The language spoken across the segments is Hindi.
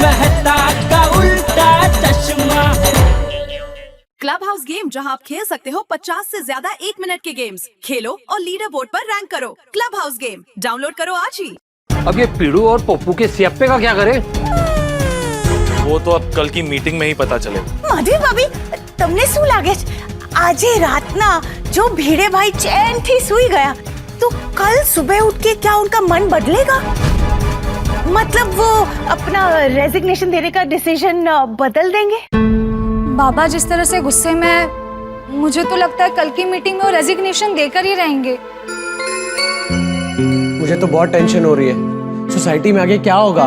मेहता का उल्टा चश्मा। क्लब हाउस गेम, जहां आप खेल सकते हो 50 से ज्यादा 1 मिनट के गेम्स। खेलो और लीडर बोर्ड पर रैंक करो। क्लब हाउस गेम डाउनलोड करो आज ही। अब ये पीड़ू और पप्पू के सियाप्पे का क्या करे? वो तो अब कल की मीटिंग में ही पता चले। મધુર ભાભી, તમને શું લાગે છે આજે રાતના જો ભીડે ભાઈ ચેનથી સૂઈ ગયા તો कल सुबह उठ के क्या उनका मन बदलेगा? मतलब वो अपना रेजिग्नेशन देने का डिसीजन बदल देंगे? बाबा जिस तरह से गुस्से में, मुझे तो लगता है कल की मीटिंग में वो रेजिग्नेशन देकर ही रहेंगे। मुझे तो बहुत टेंशन हो रही है, सोसाइटी में आगे क्या होगा?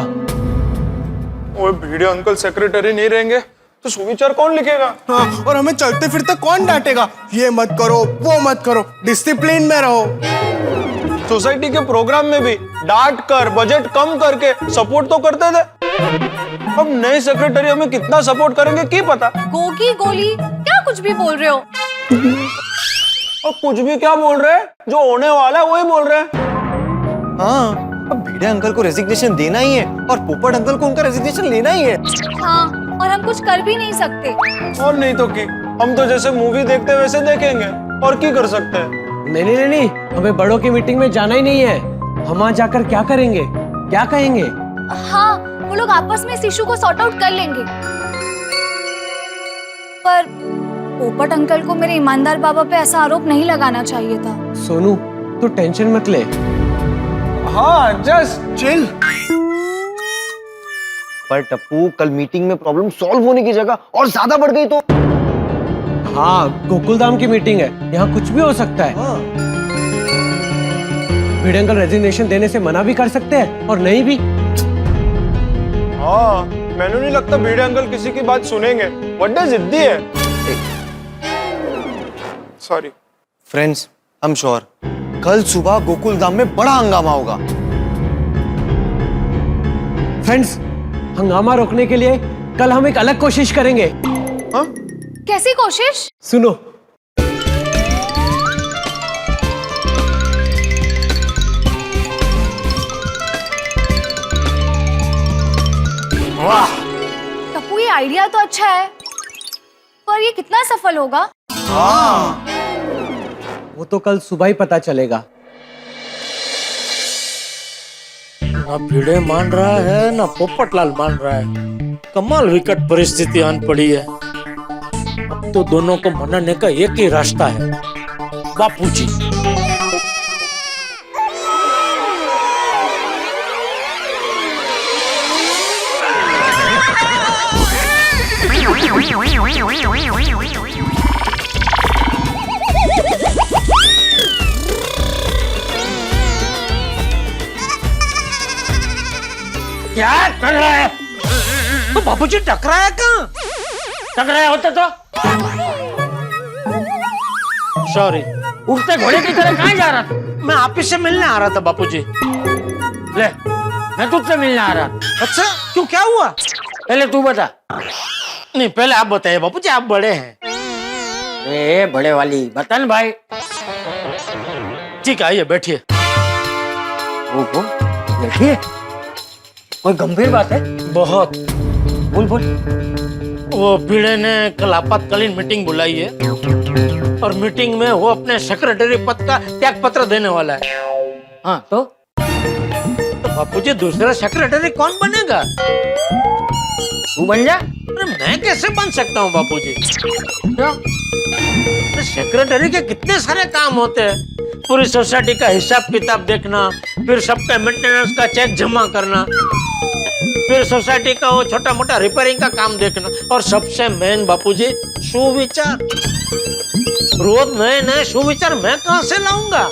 ओए भिड़े अंकल सेक्रेटरी नहीं रहेंगे तो सुविचार कौन लिखेगा? हाँ, और हमें चलते फिरते कौन डांटेगा? ये मत करो, वो मत करो, डिसिप्लिन में रहो। सोसाइटी के प्रोग्राम में भी डांट कर बजट कम करके सपोर्ट तो करते थे। अब नए सेक्रेटरी हमें कितना सपोर्ट करेंगे की पता। गोगी गोली क्या कुछ भी बोल रहे हो? और कुछ भी क्या बोल रहे हैं, जो होने वाला है वही बोल रहे हैं। हाँ, अब भिड़े अंकल को रेजिग्नेशन देना ही है और पोपट अंकल को उनका रेजिग्नेशन लेना ही है। हाँ, और हम कुछ कर भी नहीं सकते। और नहीं तो की, हम तो जैसे मूवी देखते वैसे देखेंगे और की कर सकते हैं। नहीं नहीं नहीं, हमें बड़ों की मीटिंग में जाना ही नहीं है। हम वहाँ जाकर क्या करेंगे, क्या कहेंगे? हाँ, वो लोग आपस में इस इशू को सॉर्ट आउट कर लेंगे। पर पोपट अंकल को मेरे ईमानदार बाबा पे ऐसा आरोप नहीं लगाना चाहिए था। सोनू, तू टेंशन मत ले। हाँ, जस्ट चिल। पर टप्पू, कल मीटिंग में प्रॉब्लम सॉल्व होने की जगह और ज्यादा बढ़ गई तो? हाँ, गोकुलधाम की मीटिंग है, यहाँ कुछ भी हो सकता है। हाँ। भिड़े अंकल रेजिग्नेशन देने से मना भी कर सकते हैं और नहीं भी। हाँ, मैंने नहीं लगता भिड़े अंकल किसी की बात सुनेंगे। बड़े जिद्दी है। Sorry friends, I am sure कल सुबह गोकुलधाम में बड़ा हंगामा होगा। फ्रेंड्स, हंगामा रोकने के लिए कल हम एक अलग कोशिश करेंगे। हाँ? कैसी कोशिश? सुनो। वाह, टप्पू ये आइडिया तो अच्छा है, पर ये कितना सफल होगा? हाँ, वो तो कल सुबह ही पता चलेगा। ना भिड़े मान रहा है ना पोपटलाल मान रहा है। कमाल विकट परिस्थिति आन पड़ी है। अब तो दोनों को मनाने का एक ही रास्ता है, बापूजी। क्या कर रहा है? तो बापूजी टकराया कहाँ? टकराया होता तो? सॉरी, उठते घोड़े की तरह कहाँ जा रहा था? मैं आप ही से मिलने आ रहा था बापूजी। ले, मैं तुझसे मिलने आ रहा था। अच्छा, क्यों, क्या हुआ? पहले तू बता। नहीं, पहले आप बताइए बापूजी, आप बड़े हैं। ए बड़े वाली बता ना भाई। ठीक है, आइए बैठिए। ओहो, बैठिए। कोई गंभीर बात है? बहुत। बोल बोल। वो भिड़े ने कल आपातकालीन मीटिंग बुलाई है और मीटिंग में वो अपने सेक्रेटरी पद का त्याग पत्र देने वाला है। हाँ तो बापूजी दूसरा सेक्रेटरी कौन बनेगा? तू बन जा। अरे मैं कैसे बन सकता हूँ बापूजी? क्यों? सेक्रेटरी के कितने सारे काम होते हैं। पूरी सोसाइटी का हिसाब किताब देखना, फिर सबका मेंटेनेंस का चेक जमा करना, फिर सोसाइटी का वो छोटा मोटा रिपेयरिंग का काम देखना, और सबसे मेन बापूजी सुविचार। रोज नए नए सुविचार मैं कहां से लाऊंगा?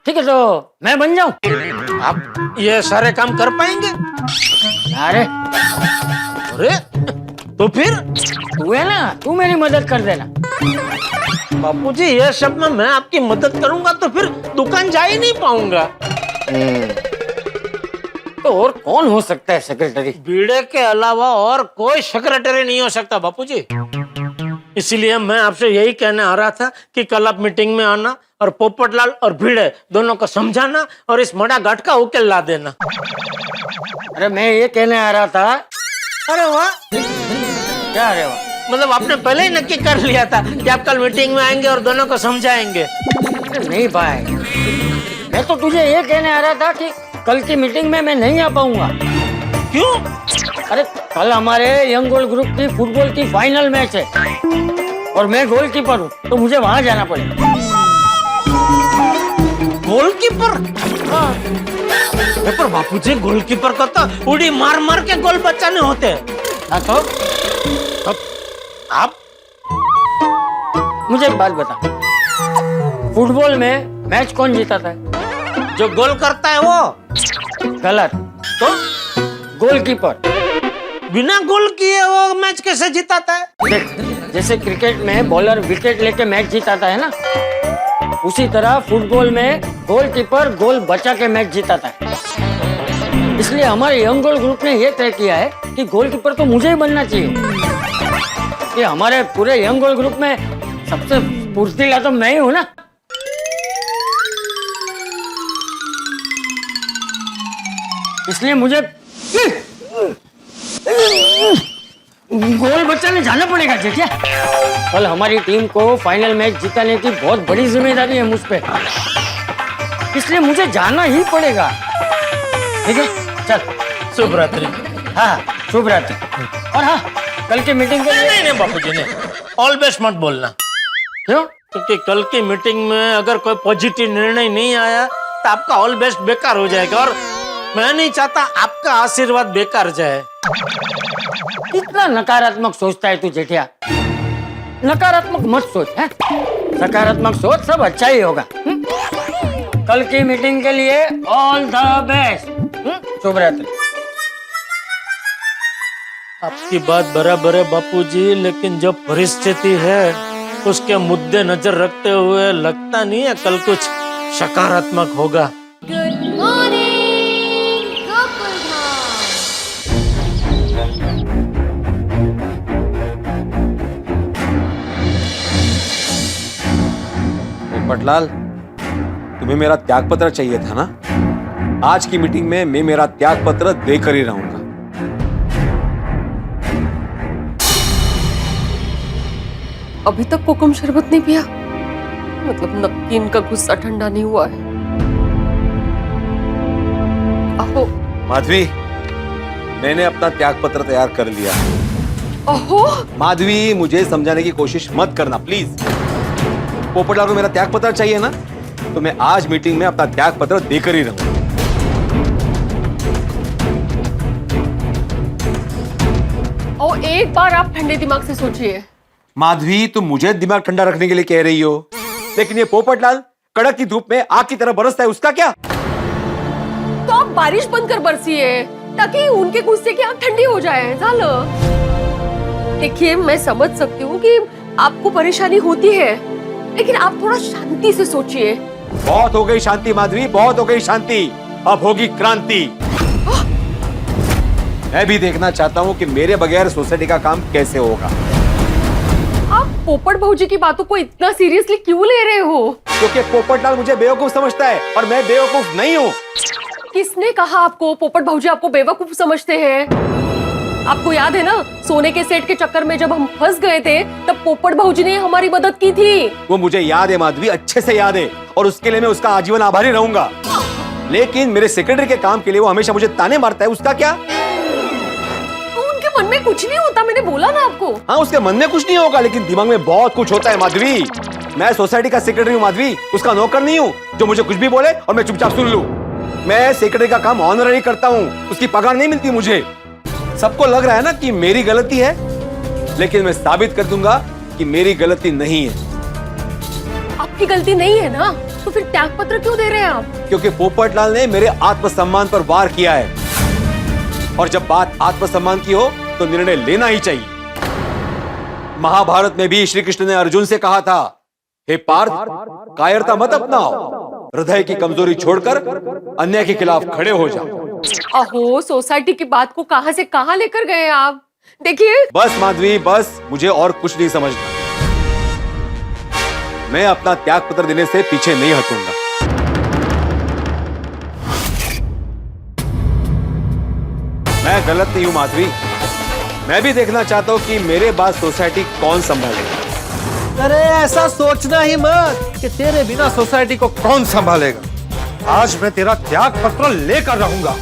ठीक है, तो मैं बन जाऊं? आप ये सारे काम कर पाएंगे? अरे अरे तो फिर तू है ना, तू मेरी मदद कर देना। बापूजी ये सब में मैं आपकी मदद करूंगा तो फिर दुकान जा ही नहीं पाऊंगा। तो और कौन हो सकता है सेक्रेटरी? भिड़े के अलावा और कोई सेक्रेटरी नहीं हो सकता बापूजी। इसीलिए मैं आपसे यही कहने आ रहा था कि कल आप मीटिंग में आना और पोपटलाल और भिड़े दोनों को समझाना और इस मड़ा घाट का उकेल ला देना। अरे मैं ये कहने आ रहा था। अरे वाह, क्या अरे वाह? मतलब आपने पहले ही नक्की कर लिया था कि आप कल मीटिंग में आएंगे और दोनों को समझाएंगे। नहीं भाई, मैं तो तुझे ये कहने आ रहा था कि कल की मीटिंग में मैं नहीं आ पाऊंगा। क्यों? अरे कल हमारे यंग गोल ग्रुप की फुटबॉल की फाइनल मैच है और मैं गोलकीपर हूँ, तो मुझे वहां जाना पड़ेगा। गोलकीपर? हाँ। पर बापूजी, गोलकीपर को तो उड़ी मार मार के गोल बचाने होते हैं। हाँ तो आप मुझे एक बात बता, फुटबॉल में मैच कौन जीता है? जो गोल करता है वो। गलत। तो गोलकीपर बिना गोल किए वो मैच कैसे जिताता है? देख, जैसे क्रिकेट में बॉलर विकेट लेके मैच जिताता है ना, उसी तरह फुटबॉल में गोलकीपर गोल बचा के मैच जिताता है। इसलिए हमारे यंग गोल ग्रुप ने यह तय किया है कि गोलकीपर तो मुझे ही बनना चाहिए। कि हमारे पूरे यंग गोल ग्रुप में सबसे फुर्तीला तो मैं ही हूं ना। इसलिए मुझे गोल बचाने जाना पड़ेगा जेठिया। कल हमारी टीम को फाइनल मैच जिताने की बहुत बड़ी जिम्मेदारी है मुझ पे, इसलिए मुझे जाना ही पड़ेगा। ठीक है, चल। शुभ रात्रि। हाँ, शुभ रात्रि। और हाँ, कल की मीटिंग के लिए नहीं बापूजी ने ऑल बेस्ट मत बोलना। क्यों? क्योंकि कल की मीटिंग में अगर कोई पॉजिटिव निर्णय नहीं आया तो आपका ऑल बेस्ट बेकार हो जाएगा और मैं नहीं चाहता आपका आशीर्वाद बेकार जाए। इतना नकारात्मक सोचता है तू जेठिया। नकारात्मक मत सोच, है? सकारात्मक सोच, सब अच्छा ही होगा। कल की मीटिंग के लिए ऑल द बेस्ट। शुभ रात्रि। आपकी बात बराबर है बापूजी, लेकिन जो परिस्थिति है उसके मुद्दे नजर रखते हुए लगता नहीं है कल कुछ सकारात्मक होगा। गुड मॉर्निंग पोपटलाल, तुम्हें मेरा त्याग पत्र चाहिए था ना? आज की मीटिंग में मैं मेरा त्याग पत्र देकर ही रहूंगा। अभी तक कोकम शरबत नहीं पिया? मतलब नमकीन का गुस्सा ठंडा नहीं हुआ है। अहो माधवी, मैंने अपना त्याग पत्र तैयार कर लिया। अहो माधवी, मुझे समझाने की कोशिश मत करना प्लीज। पोपटलाल को मेरा त्याग पत्र चाहिए ना, तो मैं आज मीटिंग में अपना त्याग पत्र देकर ही रहूंगा। और एक बार आप ठंडे दिमाग से सोचिए। माधवी, तुम मुझे दिमाग ठंडा रखने के लिए कह रही हो, लेकिन ये पोपटलाल कड़क की धूप में आग की तरह बरसता है, उसका क्या? तो आप बारिश बंद कर बरसिए ताकि उनके गुस्से की आग ठंडी हो जाए। देखिए, मैं समझ सकती हूँ कि आपको परेशानी होती है, लेकिन आप थोड़ा शांति से सोचिए। बहुत हो गई शांति माधवी, बहुत हो गई शांति, अब होगी क्रांति। मैं भी देखना चाहता हूँ कि मेरे बगैर सोसाइटी का काम कैसे होगा। आप पोपट भाऊजी की बातों को इतना सीरियसली क्यों ले रहे हो? क्योंकि पोपटलाल मुझे बेवकूफ समझता है और मैं बेवकूफ नहीं हूँ। किसने कहा आपको पोपट भाऊजी आपको बेवकूफ समझते हैं? आपको याद है ना, सोने के सेट के चक्कर में जब हम फंस गए थे तब पोपट भाऊजी ने हमारी मदद की थी। वो मुझे याद है माधवी, अच्छे से याद है, और उसके लिए मैं उसका आजीवन आभारी रहूंगा। लेकिन मेरे सेक्रेटरी के काम के लिए वो हमेशा मुझे ताने मारता है, उसका क्या? मन में कुछ नहीं होता, मैंने बोला ना आपको। हाँ, उसके मन में कुछ नहीं होगा, लेकिन दिमाग में बहुत कुछ होता है माधवी। मैं सोसाइटी का सेक्रेटरी हूँ माधवी, उसका नौकर नहीं हूँ जो मुझे कुछ भी बोले और मैं चुपचाप सुन लूं। मैं सेक्रेटरी का काम ऑनररी करता हूँ, उसकी पगार नहीं मिलती मुझे। सबको लग रहा है ना कि मेरी गलती है, लेकिन मैं साबित कर दूंगा कि मेरी गलती नहीं है। आपकी गलती नहीं है ना, तो फिर त्याग पत्र क्यों दे रहे हैं आप? क्योंकि पोपटलाल ने मेरे आत्मसम्मान पर वार किया है, और जब बात आत्मसम्मान की हो तो निर्णय लेना ही चाहिए। महाभारत में भी श्री कृष्ण ने अर्जुन से कहा था, हे पार्थ, कायरता मत अपनाओ, हृदय की कमजोरी छोड़कर अन्याय के खिलाफ खड़े हो जाओ। अहो, सोसाइटी की बात को कहां से कहां लेकर गए आप? देखिए, बस माधवी, बस, मुझे और कुछ नहीं समझना। मैं अपना त्याग पत्र देने से पीछे नहीं हटूंगा। मैं गलत नहीं हूँ माधवी, मैं भी देखना चाहता हूँ कि मेरे बाद सोसाइटी कौन संभालेगा। अरे ऐसा सोचना ही मत कि तेरे बिना सोसाइटी को कौन संभालेगा। आज मैं तेरा त्याग पत्र लेकर रहूंगा,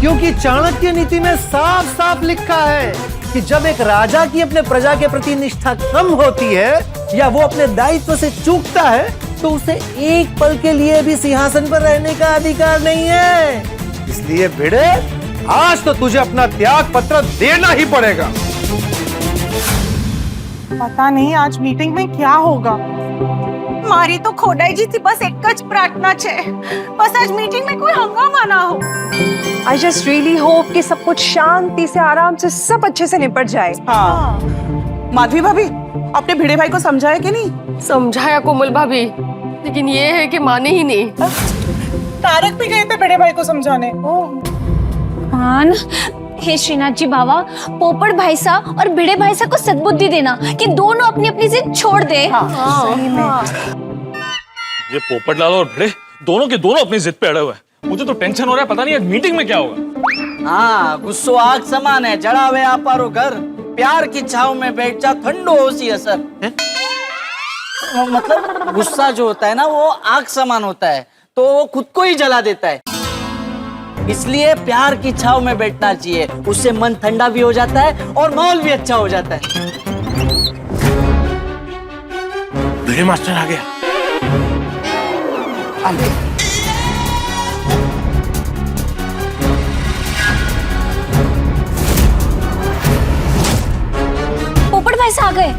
क्योंकि चाणक्य नीति में साफ साफ लिखा है कि जब एक राजा की अपने प्रजा के प्रति निष्ठा कम होती है या वो अपने दायित्व से चूकता है तो उसे एक पल के लिए भी सिंहासन पर रहने का अधिकार नहीं है। इसलिए भिड़े, आज तो तुझे अपना त्याग पत्र देना ही पड़ेगा। पता नहीं आज मीटिंग में क्या होगा। मारी तो खोडाई थी बस एक ज प्रार्थना छे, बस आज मीटिंग में कोई हंगामा ना हो। आई जस्ट रियली होप कि सब कुछ शांति से आराम से सब अच्छे से निपट जाए। हाँ। माधवी भाभी, आपने भिड़े भाई को समझाया कि नहीं? समझाया कोमल भाभी, लेकिन ये है कि माने ही नहीं। तारक भी गए थे भिड़े भाई को समझाने। मान हे श्रीनाथ जी बाबा, पोपट भाई सा और भिड़े भाई सा को सद्बुद्धि देना कि दोनों अपनी अपनी जिद छोड़ दे। सही में। ये पोपट लाल और भिड़े दोनों के दोनों अपनी जिद पे अड़े हुए हैं। मुझे तो टेंशन हो रहा है, पता नहीं आज मीटिंग में क्या होगा। हाँ, गुस्सो आग समान है, जड़ा हुए आपारो घर, प्यार की छाव में बैठ जा, ठंडो हो सी असर। मतलब गुस्सा जो होता है ना वो आग समान होता है, तो वो खुद को ही जला देता है। इसलिए प्यार की छाव में बैठना चाहिए, उससे मन ठंडा भी हो जाता है और माहौल भी अच्छा हो जाता है। भिड़े मास्टर आ गया। पोपट भाई सा आ गए।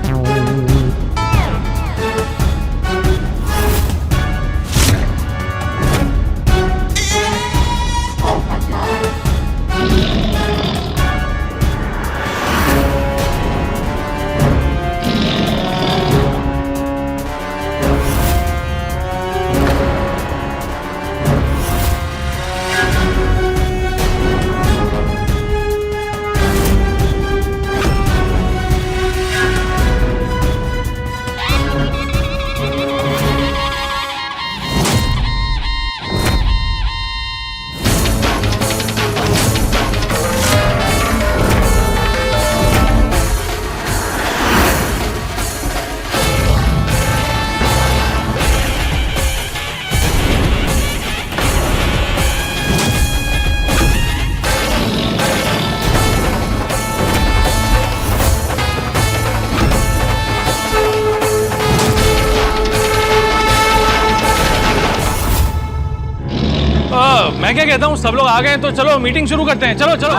मैं क्या कहता हूँ, सब लोग आ गए तो चलो मीटिंग शुरू करते हैं। चलो चलो चलो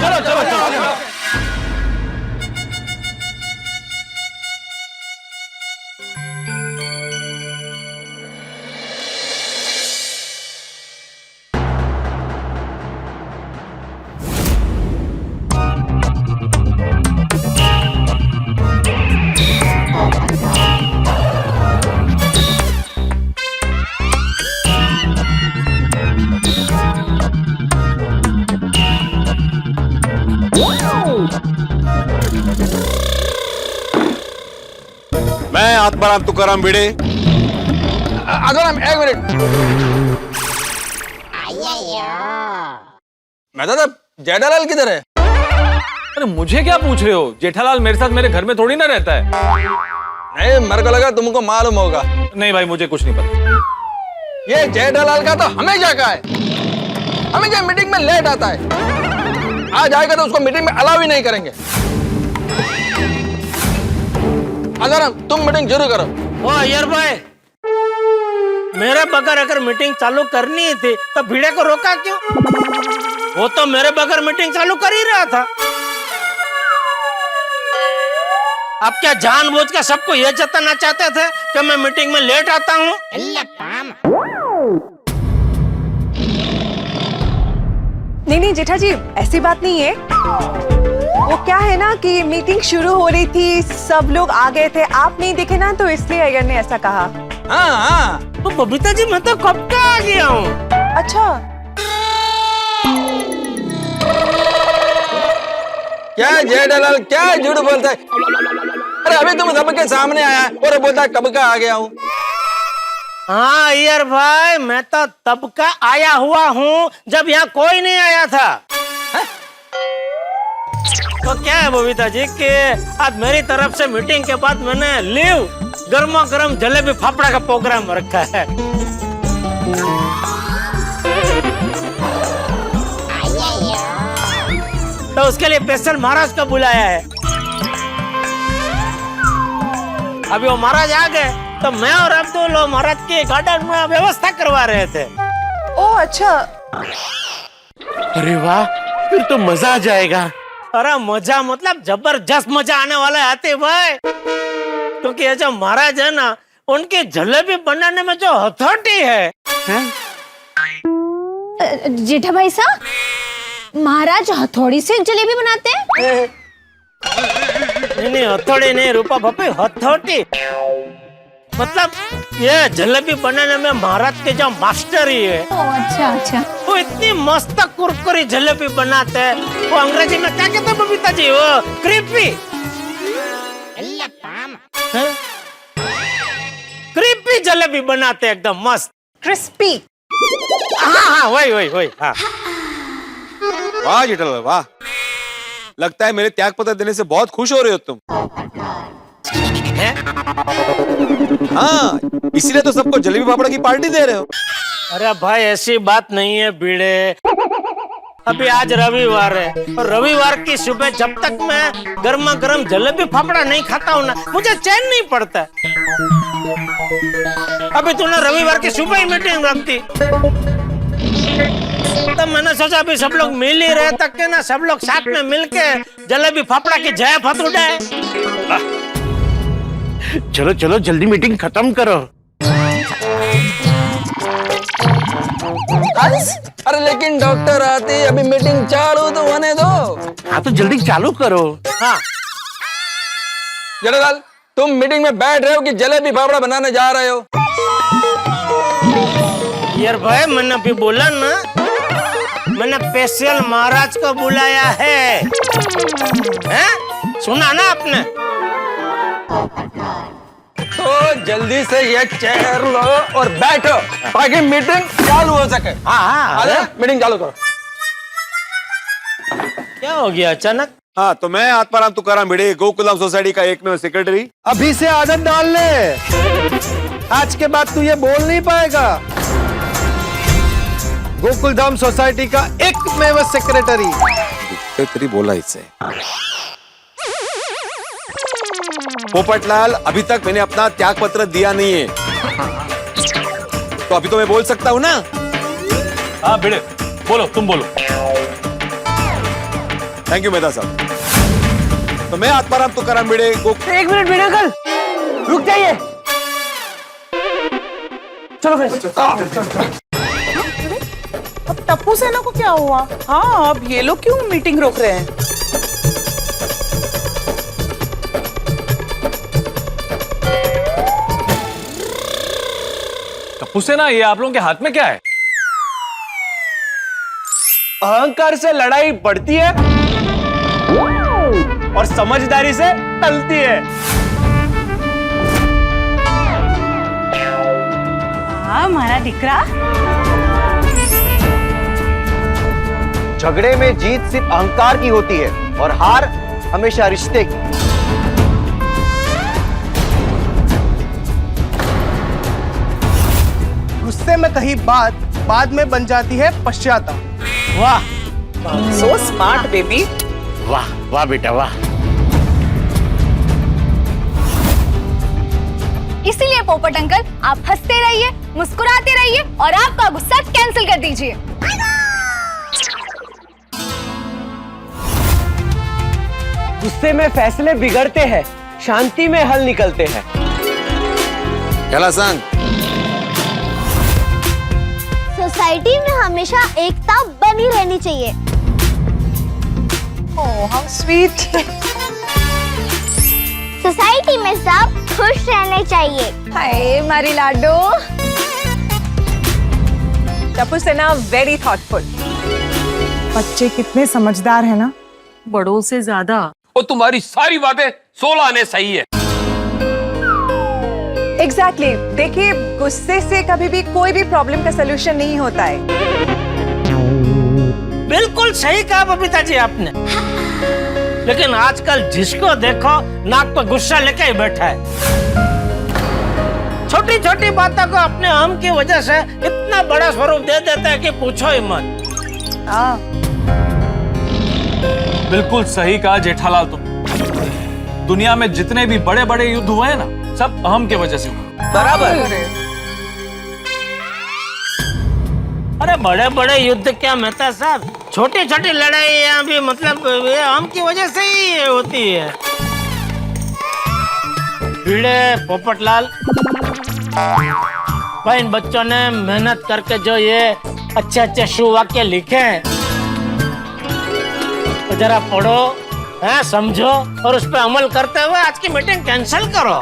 चलो चलो चलो। मैं आत्माराम तुकाराम भिड़े। एक मिनट। मैं दादा जेठालाल किधर है? अरे मुझे क्या पूछ रहे हो? जेठालाल मेरे साथ मेरे घर में थोड़ी ना रहता है। नहीं, मेरे को लगा तुमको मालूम होगा। नहीं भाई, मुझे कुछ नहीं पता। ये जेठालाल का तो हमेशा का है, हमेशा मीटिंग में लेट आता है। आज आएगा तो उसको मीटिंग में अलाउ ही नहीं करेंगे। अगर तुम मीटिंग जरूर करो। ओ अय्यर भाई, मेरे बगैर अगर मीटिंग चालू करनी थी तो भिड़े को रोका क्यों? वो तो मेरे बगैर मीटिंग चालू कर ही रहा था। अब क्या जानबूझ के सबको ये जताना चाहते थे कि मैं मीटिंग में लेट आता हूँ? नहीं नहीं जेठा जी, ऐसी बात नहीं है। वो क्या है ना कि मीटिंग शुरू हो रही थी, सब लोग आ गए थे, आप नहीं दिखे ना, तो इसलिए अय्यर ने ऐसा कहा। हाँ, तो बबीता जी मैं तो कब का आ गया हूँ। अच्छा, क्या जेठालाल क्या झूठ बोलता है? अरे अभी तुम सबके सामने आया और बोलता है कब का आ गया हूँ। हाँ यार भाई, मैं तो तब का आया हुआ हूँ जब यहाँ कोई नहीं आया था। तो क्या है बबीता जी कि आज मेरी तरफ से मीटिंग के बाद मैंने लीव गर्मा गर्म जलेबी फाफड़ा का प्रोग्राम रखा है। तो उसके लिए स्पेशल महाराज को बुलाया है। अभी वो महाराज आ गए तो मैं और अब्दुल महाराज के गार्डन में व्यवस्था करवा रहे थे। ओह अच्छा। अरे वाह, फिर तो मजा आ जाएगा। अरे मजा मतलब जबरदस्त मजा आने वाला है आते भाई, क्योंकि ये जो महाराज है ना, उनकी जलेबी बनाने में जो हथौड़ी है। जेठा भाई साहब, महाराज हथौड़ी से जलेबी बनाते हैं? नहीं हथौड़ी नहीं रूपा भाभी, हथौड़ी मतलब ये जलेबी बनाने में महाराज के जो मास्टर ही है। अच्छा अच्छा। वो इतनी मस्त कुरकुरी जलेबी बनाते हैं, वो अंग्रेजी में क्या कहते हैं बबीता जी, वो क्रिस्पी क्रिस्पी जलेबी बनाते हैं, एकदम मस्त क्रिस्पी। हाँ वही हाँ। वाह जेठालाल वाह, लगता है मेरे त्याग पत्र देने से बहुत खुश हो रहे हो तुम। हाँ, इसीलिए तो सबको जलेबी फाफड़ा की पार्टी दे रहे हो। अरे भाई ऐसी बात नहीं है बीड़े, अभी आज रविवार है और रविवार की सुबह जब तक मैं गर्मा गर्म जलेबी फाफड़ा नहीं खाता हूँ ना, मुझे चैन नहीं पड़ता। अभी तूने रविवार की सुबह ही मीटिंग रख दी, तो मैंने सोचा अभी सब लोग मिल ही रहे तक के ना, सब लोग साथ में मिलके जलेबी फाफड़ा की जय फत उठाए। चलो चलो जल्दी मीटिंग खत्म करो। अरे लेकिन डॉक्टर आती, अभी मीटिंग चालू तो होने दो। हाँ तो जल्दी चालू करो। हाँ जेठालाल, तुम मीटिंग में बैठ रहे हो कि जलेबी फाफड़ा बनाने जा रहे हो? यार भाई मैंने अभी बोला ना, मैंने स्पेशल महाराज को बुलाया है। सुना ना आपने? तो जल्दी से ये चेयर लो और बैठो ताकि मीटिंग चालू हो सके। हाँ मीटिंग चालू करो। क्या हो गया अचानक? हाँ तो मैं आत्माराम तुकाराम भिड़े, गोकुलम सोसाइटी का एकमेव सेक्रेटरी। अभी से आदत डाल ले, आज के बाद तू ये बोल नहीं पाएगा। गोकुलधाम सोसाइटी का एकमेव सेक्रेटरी बोला इससे। पोपटलाल, अभी तक मैंने अपना त्याग पत्र दिया नहीं है, तो अभी तो मैं बोल सकता हूँ ना। हाँ भिड़े बोलो, तुम बोलो। थैंक यू मेहता साहब। तो मैं आत्माराम तुकाराम भिड़े एक मिनट भिड़े अंकल, रुक जाइए। चलो फिर। अब टप्पू सेना को क्या हुआ? हाँ अब ये लोग क्यों मीटिंग रोक रहे हैं? टप्पू सेना, ये आप लोगों के हाथ में क्या है? अहंकार से लड़ाई बढ़ती है और समझदारी से टलती है। हाँ हमारा दिकरा। झगड़े में जीत सिर्फ अहंकार की होती है और हार हमेशा रिश्ते की। गुस्से में कही बात बाद में बन जाती है पश्चाताप। वाह सो स्मार्ट बेबी। वाह वाह बेटा वाह। इसीलिए पोपट अंकल, आप हंसते रहिए, मुस्कुराते रहिए और आपका गुस्सा कैंसिल कर दीजिए। गुस्से में फैसले बिगड़ते हैं, शांति में हल निकलते हैं। चला संग। सोसाइटी में हमेशा एकता बनी रहनी चाहिए। Oh how sweet. सोसाइटी में सब खुश रहने चाहिए। हाय मारी लाडो। टप्पू सेना वेरी थॉटफुल। बच्चे कितने समझदार है ना, बड़ों से ज्यादा। और तुम्हारी सारी बातें 16 आने सही है। एग्जैक्टली देखिए, गुस्से से कभी भी कोई भी प्रॉब्लम का सलूशन नहीं होता है। बिल्कुल सही कहा बबीता जी आपने। लेकिन आजकल जिसको देखो नाक पर गुस्सा लेके ही बैठा है। छोटी छोटी बातों को अपने हम की वजह से इतना बड़ा स्वरूप दे देता है कि पूछो ही मत। बिल्कुल सही कहा जेठालाल तुम। दुनिया में जितने भी बड़े बड़े युद्ध हुए हैं ना, सब अहम की वजह से हुए। बराबर। अरे बड़े बड़े युद्ध क्या मेहता साहब, छोटी छोटी लड़ाइयाँ भी मतलब ये अहम की वजह से ही होती है। भिड़े पोपटलाल, भाई इन बच्चों ने मेहनत करके जो ये अच्छे अच्छे शुभ वाक्य लिखे हैं, तो जरा पढ़ो, है समझो और उस पर अमल करते हुए आज की मीटिंग कैंसिल करो।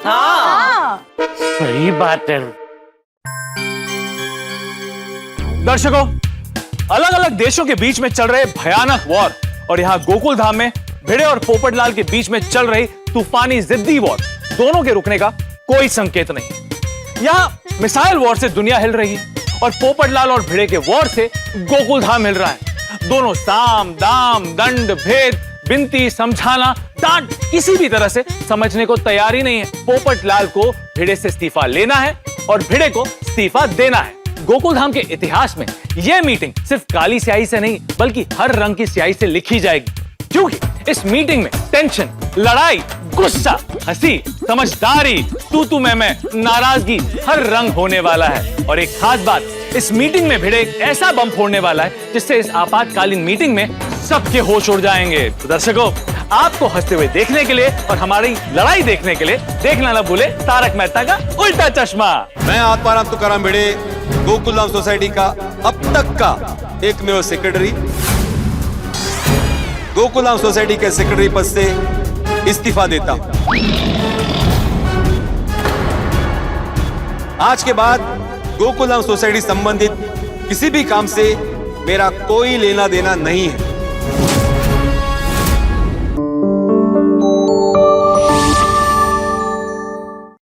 हाँ। सही बात है। दर्शकों, अलग अलग देशों के बीच में चल रहे भयानक वॉर और यहाँ गोकुल धाम में भिड़े और पोपटलाल के बीच में चल रही तूफानी जिद्दी वॉर, दोनों के रुकने का कोई संकेत नहीं। यहाँ मिसाइल वॉर से दुनिया हिल रही है और पोपटलाल और भिड़े के वॉर से गोकुल धाम हिल रहा है। दोनों साम दाम दंड भेद बिनती समझाना डांट किसी भी तरह से समझने को तैयार ही नहीं है। पोपटलाल को भिड़े से इस्तीफा लेना है और भिड़े को इस्तीफा देना है। गोकुल धाम के इतिहास में यह मीटिंग सिर्फ काली स्याही से नहीं बल्कि हर रंग की स्याही से लिखी जाएगी, क्योंकि इस मीटिंग में टेंशन, लड़ाई, गुस्सा, हंसी, समझदारी, तू मैं, नाराजगी हर रंग होने वाला है। और एक खास बात, इस मीटिंग में भिड़े एक ऐसा बम फोड़ने वाला है जिससे इस आपातकालीन मीटिंग में सबके होश उड़ जाएंगे। तो दर्शकों, आपको हंसते हुए देखने के लिए और हमारी लड़ाई देखने के लिए देखना न भूले तारक मेहता का उल्टा चश्मा। मैं आत्माराम तुकाराम भिड़े, गोकुल धाम सोसाइटी का अब तक का एकमेव सेक्रेटरी, गोकुल धाम सोसाइटी के सेक्रेटरी पद से इस्तीफा देता हूं। आज के बाद गोकुल धाम सोसाइटी संबंधित किसी भी काम से मेरा कोई लेना देना नहीं है।